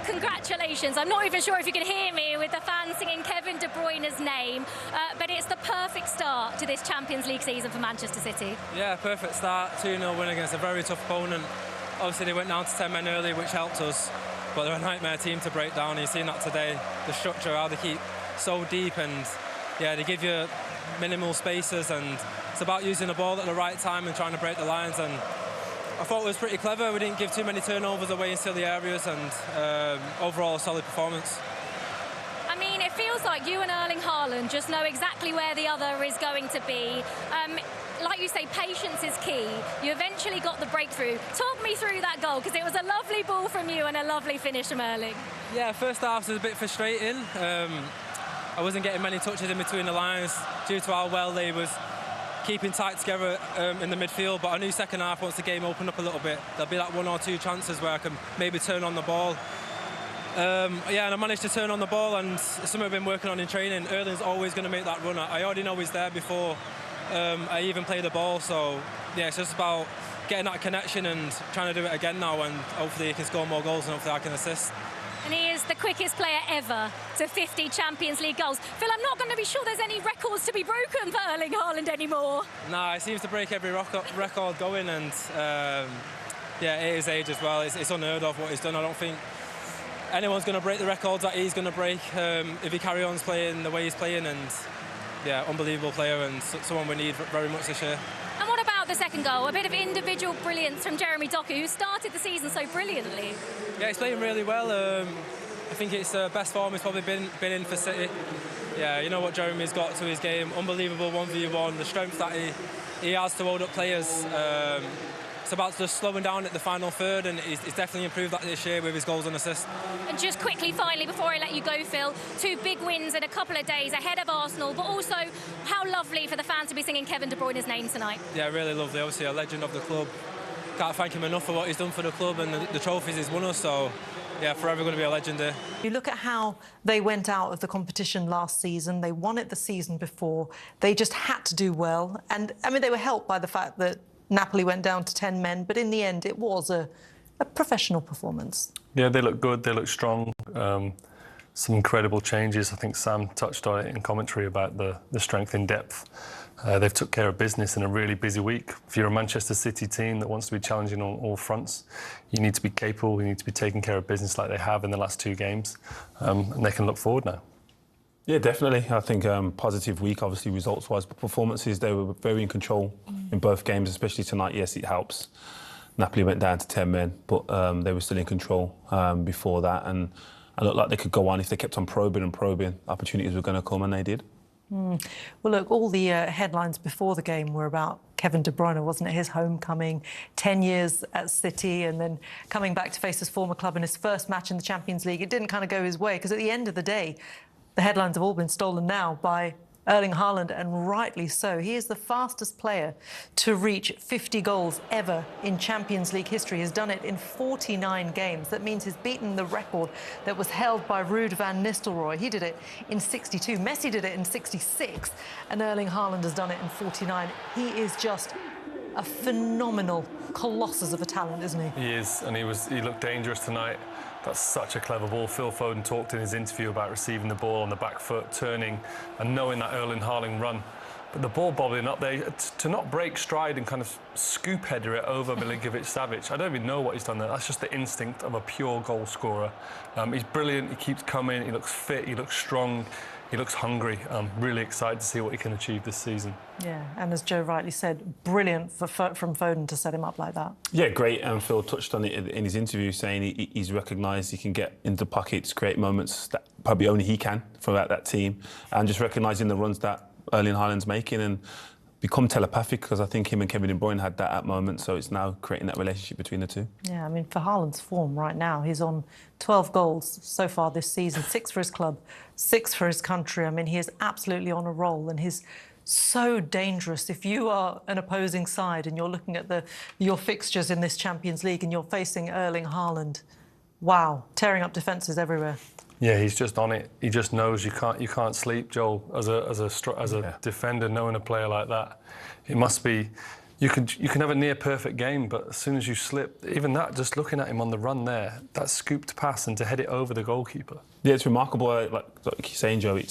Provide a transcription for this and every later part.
congratulations. I'm not even sure if you can hear me with the fans singing Kevin De Bruyne's name, but it's the perfect start to this Champions League season for Manchester City. Yeah, perfect start, 2-0 win against a very tough opponent. Obviously they went down to 10 men early, which helped us, but they're a nightmare team to break down. You've seen that today, the structure, how they keep so deep, and yeah, they give you minimal spaces, and it's about using the ball at the right time and trying to break the lines. And I thought it was pretty clever. We didn't give too many turnovers away in silly areas, and overall a solid performance. I mean, it feels like you and Erling Haaland just know exactly where the other is going to be. Like you say, patience is key. You eventually got the breakthrough. Talk me through that goal, because it was a lovely ball from you and a lovely finish from Erling. Yeah, first half was a bit frustrating. I wasn't getting many touches in between the lines due to how well they was keeping tight together in the midfield, but I knew second half, once the game opened up a little bit, there'll be like 1 or 2 chances where I can maybe turn on the ball. Yeah, and I managed to turn on the ball, and something I've been working on in training. Erling's always going to make that run. I already know he's there before I even play the ball, so yeah, it's just about getting that connection and trying to do it again now, and hopefully he can score more goals and hopefully I can assist. And he is the quickest player ever to 50 Champions League goals. Phil, I'm not going to be sure there's any records to be broken for Erling Haaland anymore. Nah, he seems to break every record going, and yeah, at his age as well, it's unheard of what he's done. I don't think anyone's going to break the records that he's going to break if he carries on playing the way he's playing, and yeah, unbelievable player and someone we need very much this year. And what about the second goal? A bit of individual brilliance from Jeremy Doku, who started the season so brilliantly. Yeah, he's playing really well. I think it's the best form he's probably been in for City. Yeah, you know what Jeremy's got to his game. Unbelievable 1v1, the strength that he has to hold up players. It's about just slowing down at the final third, and he's definitely improved that this year with his goals and assists. And just quickly, finally, before I let you go, Phil, 2 big wins in a couple of days ahead of Arsenal, but also how lovely for the fans to be singing Kevin De Bruyne's name tonight. Yeah, really lovely. Obviously a legend of the club. Can't thank him enough for what he's done for the club and the trophies he's won us, so yeah, forever going to be a legend there. You look at how they went out of the competition last season. They won it the season before. They just had to do well. And, I mean, they were helped by the fact that Napoli went down to 10 men, but in the end, it was a professional performance. Yeah, they look good, they look strong. Some incredible changes. I think Sam touched on it in commentary about the strength in depth. They've took care of business in a really busy week. If you're a Manchester City team that wants to be challenging on all fronts, you need to be capable, you need to be taking care of business like they have in the last 2 games, and they can look forward now. Yeah, definitely. I think positive week, obviously, results-wise, but performances, they were very in control in both games, especially tonight. Yes, it helps. Napoli went down to 10 men, but they were still in control before that, and it looked like they could go on if they kept on probing and probing. Opportunities were going to come, and they did. Well, look, all the headlines before the game were about Kevin De Bruyne, wasn't it? His homecoming, 10 years at City, and then coming back to face his former club in his first match in the Champions League. It didn't kind of go his way, because at the end of the day, the headlines have all been stolen now by Erling Haaland, and rightly so. He is the fastest player to reach 50 goals ever in Champions League history. He's done it in 49 games. That means he's beaten the record that was held by Ruud van Nistelrooy. He did it in 62. Messi did it in 66. And Erling Haaland has done it in 49. He is just a phenomenal colossus of a talent, isn't he? He is, and he looked dangerous tonight. That's such a clever ball. Phil Foden talked in his interview about receiving the ball on the back foot, turning and knowing that Erling Haaland run. But the ball bobbling up there, to not break stride and kind of scoop header it over Milinkovic-Savic, I don't even know what he's done there. That's just the instinct of a pure goal scorer. He's brilliant, he keeps coming, he looks fit, he looks strong, he looks hungry. I'm really excited to see what he can achieve this season. Yeah, and as Joe rightly said, brilliant from Foden to set him up like that. Yeah, great. And Phil touched on it in his interview, saying he's recognised he can get into pockets, create moments that probably only he can throughout that team, and just recognising the runs that Erling Haaland's making and become telepathic, because I think him and Kevin De Bruyne had that at moment, so it's now creating that relationship between the two. Yeah, I mean, for Haaland's form right now, he's on 12 goals so far this season, 6 for his club, 6 for his country. I mean, he is absolutely on a roll, and he's so dangerous. If you are an opposing side and you're looking at your fixtures in this Champions League and you're facing Erling Haaland, wow, tearing up defences everywhere. Yeah, he's just on it. He just knows you can't sleep, Joel. As a defender, knowing a player like that, it must be You can have a near perfect game, but as soon as you slip, even that, just looking at him on the run there, that scooped pass and to head it over the goalkeeper. Yeah, it's remarkable. Like you're saying, Joe, you're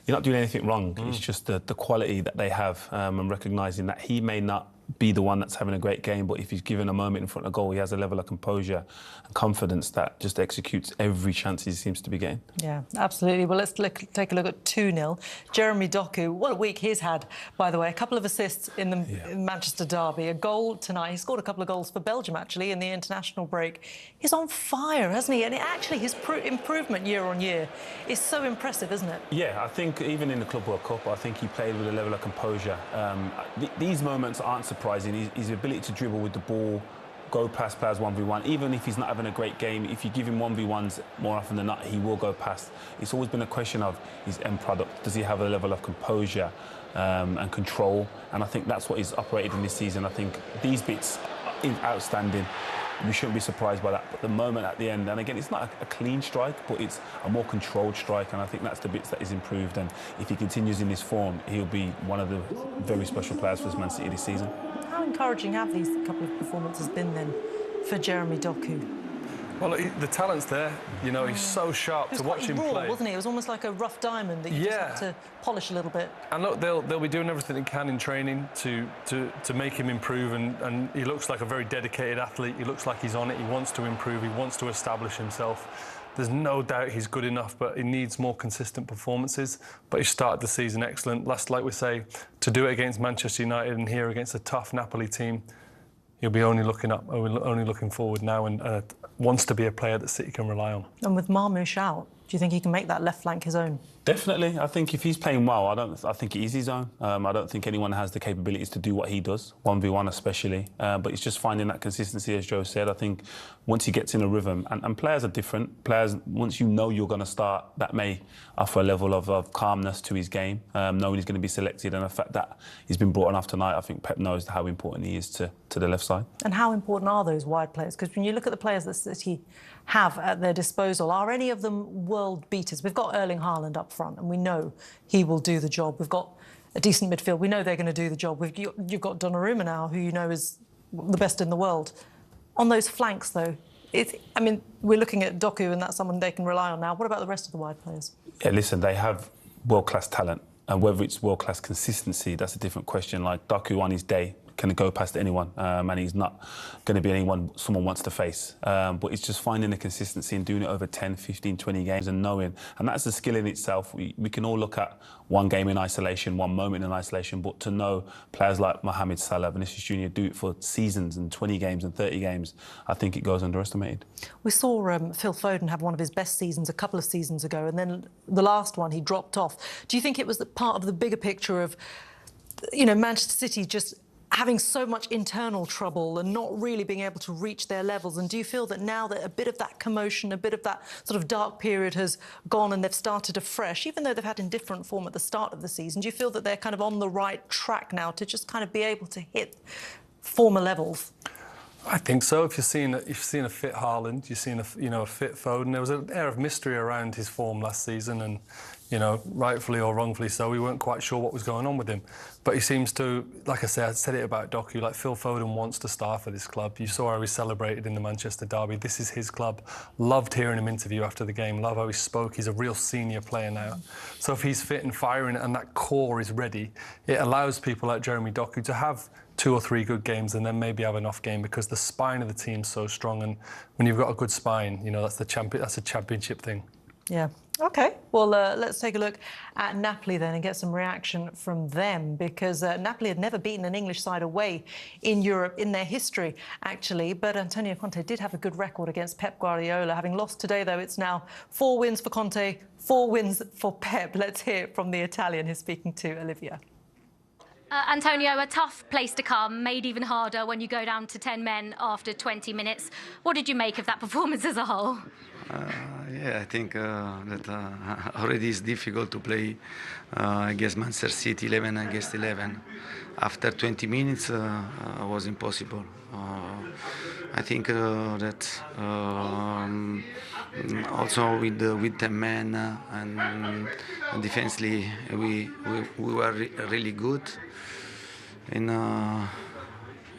not doing anything wrong. It's just the quality that they have, and recognising that he may not be the one that's having a great game, but if he's given a moment in front of goal, he has a level of composure and confidence that just executes every chance he seems to be getting. Yeah, absolutely. Well, let's take a look at 2-0. Jeremy Doku, what a week he's had, by the way. A couple of assists in the Manchester derby, a goal tonight. He scored a couple of goals for Belgium, actually, in the international break. He's on fire, hasn't he? And actually, his improvement year on year is so impressive, isn't it? Yeah, I think even in the Club World Cup, I think he played with a level of composure. These moments aren't surprising. His ability to dribble with the ball, go past players 1v1, even if he's not having a great game, if you give him 1v1s more often than not, he will go past. It's always been a question of his end product. Does he have a level of composure and control? And I think that's what he's operated in this season. I think these bits are outstanding. We shouldn't be surprised by that. But the moment at the end, and again, it's not a clean strike, but it's a more controlled strike, and I think that's the bits that is improved. And if he continues in this form, he'll be one of the very special players for Man City this season. How encouraging have these couple of performances been then for Jeremy Doku? Well, the talent's there. You know, he's so sharp to watch him raw, play. Wasn't he? It was almost like a rough diamond that you just had to polish a little bit. And look, they'll be doing everything they can in training to make him improve. And he looks like a very dedicated athlete. He looks like he's on it. He wants to improve. He wants to establish himself. There's no doubt he's good enough, but he needs more consistent performances. But he started the season excellent. Like we say, to do it against Manchester United and here against a tough Napoli team, he'll be only looking up, only looking forward now, and wants to be a player that City can rely on. And with Marmoush out, do you think he can make that left flank his own? Definitely. I think if he's playing well, I think it is his own. I don't think anyone has the capabilities to do what he does, 1v1 especially. But it's just finding that consistency, as Joe said. I think once he gets in a rhythm, and players are different. Players, once you know you're going to start, that may offer a level of calmness to his game, knowing he's going to be selected. And the fact that he's been brought on off tonight, I think Pep knows how important he is to the left side. And how important are those wide players? Because when you look at the players that City have at their disposal, are any of them world beaters? We've got Erling Haaland up front, and we know he will do the job. We've got a decent midfield. We know they're going to do the job. You've got Donnarumma now, who you know is the best in the world. On those flanks, though, I mean, we're looking at Doku, and that's someone they can rely on now. What about the rest of the wide players? Yeah, listen, they have world-class talent, and whether it's world-class consistency, that's a different question. Like Doku on his day can go past anyone, and he's not going to be anyone someone wants to face. But it's just finding the consistency and doing it over 10, 15, 20 games and knowing. And that's a skill in itself. We can all look at one game in isolation, one moment in isolation, but to know players like Mohamed Salah, Vinicius Junior do it for seasons and 20 games and 30 games, I think it goes underestimated. We saw Phil Foden have one of his best seasons a couple of seasons ago, and then the last one he dropped off. Do you think it was part of the bigger picture of, you know, Manchester City just having so much internal trouble and not really being able to reach their levels? And do you feel that now that a bit of that commotion, a bit of that sort of dark period has gone and they've started afresh, even though they've had indifferent form at the start of the season, do you feel that they're kind of on the right track now to just kind of be able to hit former levels? I think so. If you've seen a fit Haaland, you've seen a fit Foden. There was an air of mystery around his form last season, and rightfully or wrongfully so, we weren't quite sure what was going on with him. But he seems to, like I said it about Doku, like Phil Foden wants to star for this club. You saw how he celebrated in the Manchester derby. This is his club. Loved hearing him interview after the game. Love how he spoke. He's a real senior player now. So if he's fit and firing and that core is ready, it allows people like Jeremy Doku to have 2 or 3 good games and then maybe have an off game, because the spine of the team's so strong, and when you've got a good spine, that's a championship thing. Yeah. OK, well, let's take a look at Napoli then and get some reaction from them, because Napoli had never beaten an English side away in Europe in their history, actually. But Antonio Conte did have a good record against Pep Guardiola. Having lost today, though, it's now 4 wins for Conte, 4 wins for Pep. Let's hear it from the Italian who's speaking to Olivia. Antonio, a tough place to come, made even harder when you go down to 10 men after 20 minutes. What did you make of that performance as a whole? Yeah, I think that already it's difficult to play against Manchester City 11 against 11. After 20 minutes, was impossible. I think that also with 10 men and defensively we were really good. And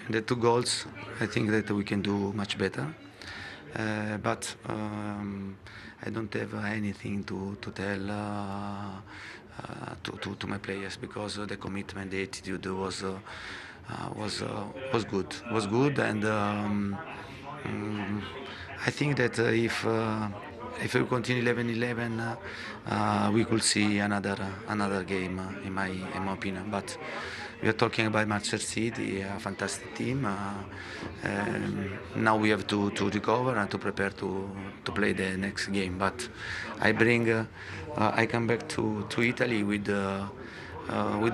the 2 goals, I think that we can do much better. But I don't have anything to tell to my players, because the commitment, the attitude was good. Was good, and I think that if we continue 11-11, we could see another game, in my opinion. But we are talking about Manchester City, a fantastic team. Now we have to recover and to prepare to play the next game. But I come back to Italy with the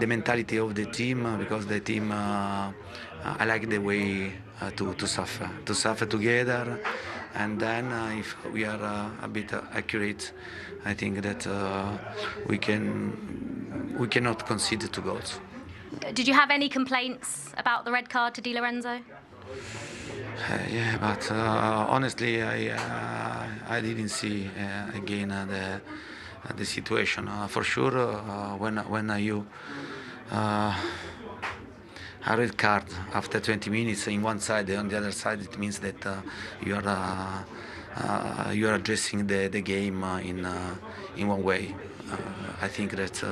mentality of the team, because the team, I like the way to suffer together, and then if we are a bit accurate, I think that we cannot concede 2 goals. Did you have any complaints about the red card to Di Lorenzo? Yeah, but honestly, I didn't see again the situation. For sure, when you a red card after 20 minutes in one side, on the other side, it means that you are addressing the game in one way. I think that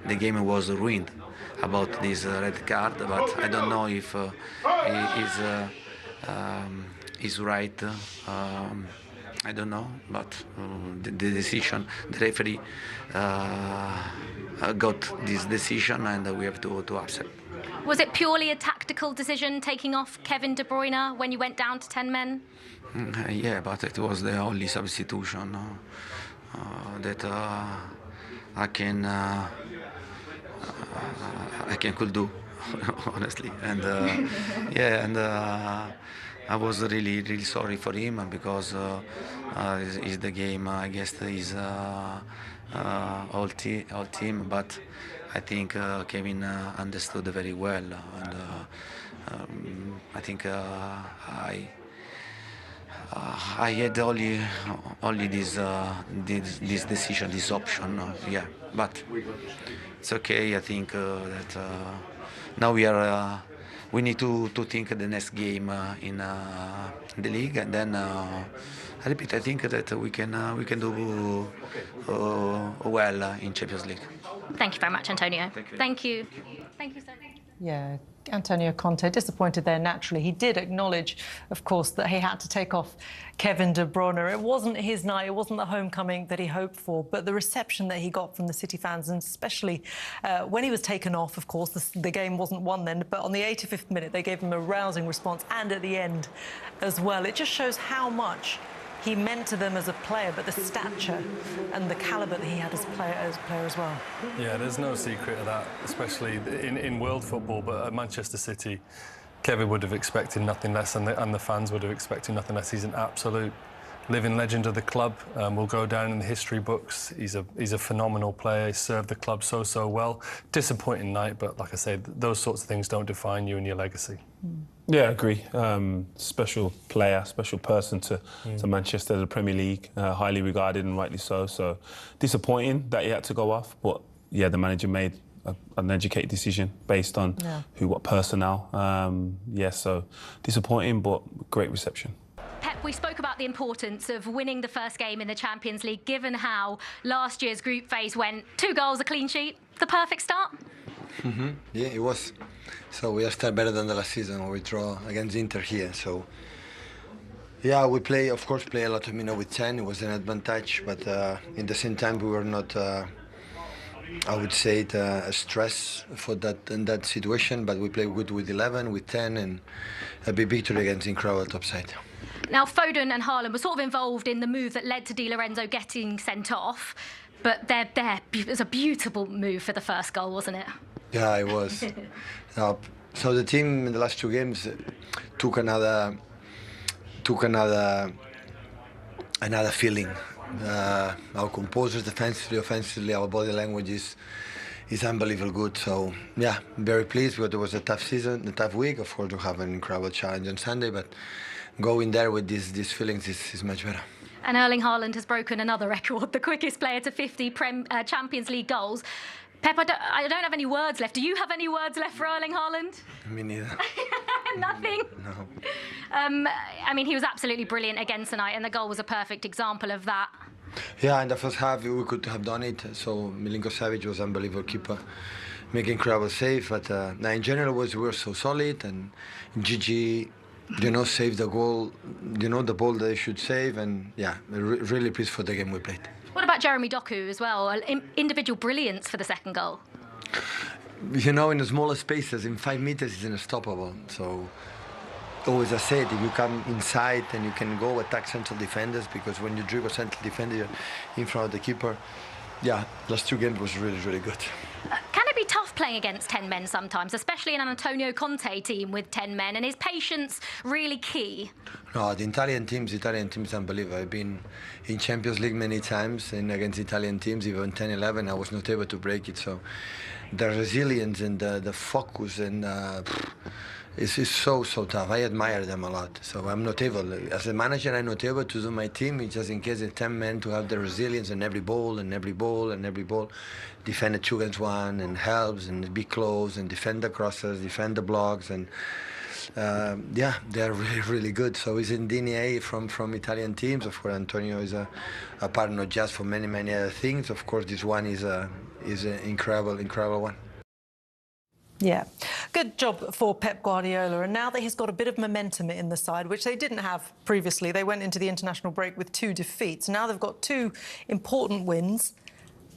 the game was ruined about this red card, but I don't know if is right. I don't know, but the decision, the referee got this decision, and we have to accept. Was it purely a tactical decision, taking off Kevin De Bruyne when you went down to 10 men? Yeah, but it was the only substitution that I could do, honestly, and yeah, and I was really sorry for him, because is the game, I guess, is all team, but I think Kevin understood very well, and I think I had only this decision, this option, yeah. But it's okay. I think that now we need to think the next game in the league, and then I repeat. I think that we can do well in Champions League. Thank you very much, Antonio. Thank you. Thank you, sir. Yeah, Antonio Conte, disappointed there naturally. He did acknowledge, of course, that he had to take off Kevin De Bruyne. It wasn't his night, it wasn't the homecoming that he hoped for, but the reception that he got from the City fans, and especially when he was taken off, of course, the game wasn't won then, but on the 85th minute, they gave him a rousing response, and at the end as well. It just shows how much he meant to them as a player, but the stature and the calibre that he had as a player as well. Yeah, there's no secret of that, especially in world football, but at Manchester City, Kevin would have expected nothing less, and the fans would have expected nothing less. He's an absolute living legend of the club. Will go down in the history books. He's a phenomenal player. He served the club so well. Disappointing night, but like I said, those sorts of things don't define you and your legacy. Yeah, I agree. Special player, special person to Manchester, the Premier League, highly regarded and rightly so. So disappointing that he had to go off, but yeah, the manager made an educated decision based on what personnel. Yeah, so disappointing, but great reception. Pep, we spoke about the importance of winning the first game in the Champions League, given how last year's group phase went. 2 goals, a clean sheet, the perfect start? Yeah, it was. So we are still better than the last season when we draw against Inter here. So yeah, we of course play a lot of with 10. It was an advantage, but in the same time we were not, I would say, a stress for in that situation. But we play good with 11, with 10, and a big victory against incredible top side. Now, Foden and Haaland were sort of involved in the move that led to Di Lorenzo getting sent off, but it was a beautiful move for the first goal, wasn't it? Yeah, it was. So the team in the last 2 games took another feeling. Our composers, defensively, offensively, our body language is unbelievable good. So yeah, I'm very pleased because it was a tough season, a tough week. Of course, we have an incredible challenge on Sunday, but going there with these feelings is much better. And Erling Haaland has broken another record, the quickest player to 50 Champions League goals. Pep, I don't have any words left. Do you have any words left for Erling Haaland? Me neither. Nothing? No. I mean, he was absolutely brilliant again tonight, and the goal was a perfect example of that. Yeah, in the first half we could have done it. So Milinkovic was unbelievable keeper, making incredible save. But now in general we were so solid, and Gigi, saved the goal, the ball that they should save, and yeah, really pleased for the game we played. What about Jeremy Doku as well? Individual brilliance for the second goal. In the smaller spaces, in 5 meters, it's unstoppable. So, always I said, if you come inside and you can go attack central defenders, because when you dribble central defender, you're in front of the keeper. Yeah, last 2 games was really, really good. Can it be tough playing against 10 men sometimes, especially in an Antonio Conte team with 10 men? And is patience really key? No, the Italian team's unbelievable. I've been in Champions League many times, and against Italian teams, even 10-11, I was not able to break it. So the resilience and the focus and it's so tough. I admire them a lot. So I'm not able, as a manager, I'm not able to do my team. It's just in case of 10 men to have the resilience in every ball, defend a 2 against 1 and helps and be close and defend the crosses, defend the blocks, and yeah, they're really, really good. So it's in DNA from Italian teams. Of course, Antonio is a part not just for many, many other things. Of course, this one is an incredible one. Yeah, good job for Pep Guardiola. And now that he's got a bit of momentum in the side, which they didn't have previously, they went into the international break with 2 defeats. Now they've got 2 important wins.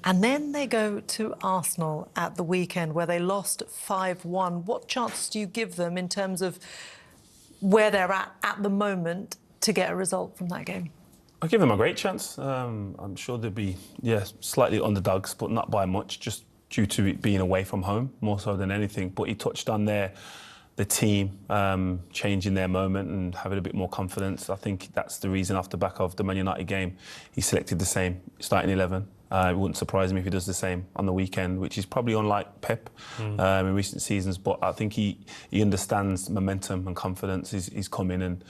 And then they go to Arsenal at the weekend, where they lost 5-1. What chances do you give them in terms of where they're at the moment to get a result from that game? I give them a great chance. I'm sure they'll be, slightly underdogs, but not by much, just due to it being away from home, more so than anything. But he touched on the team changing their moment and having a bit more confidence. I think that's the reason, off the back of the Man United game, he selected the same starting 11. It wouldn't surprise me if he does the same on the weekend, which is probably unlike Pep in recent seasons. But I think he understands momentum and confidence. He's coming, and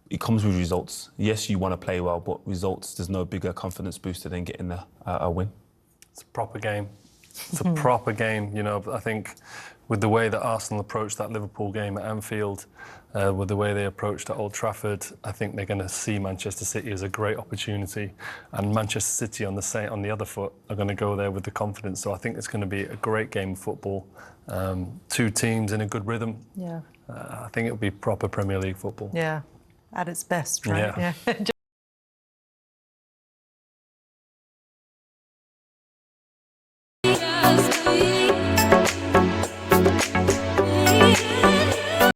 it comes with results. Yes, you want to play well, but results, there's no bigger confidence booster than getting a win. It's a proper game. It's a proper game, I think with the way that Arsenal approached that Liverpool game at Anfield, with the way they approached at Old Trafford, I think they're going to see Manchester City as a great opportunity, and Manchester City on the other foot are going to go there with the confidence. So I think it's going to be a great game of football. 2 teams in a good rhythm. Yeah. I think it'll be proper Premier League football. Yeah, at its best, right? Yeah.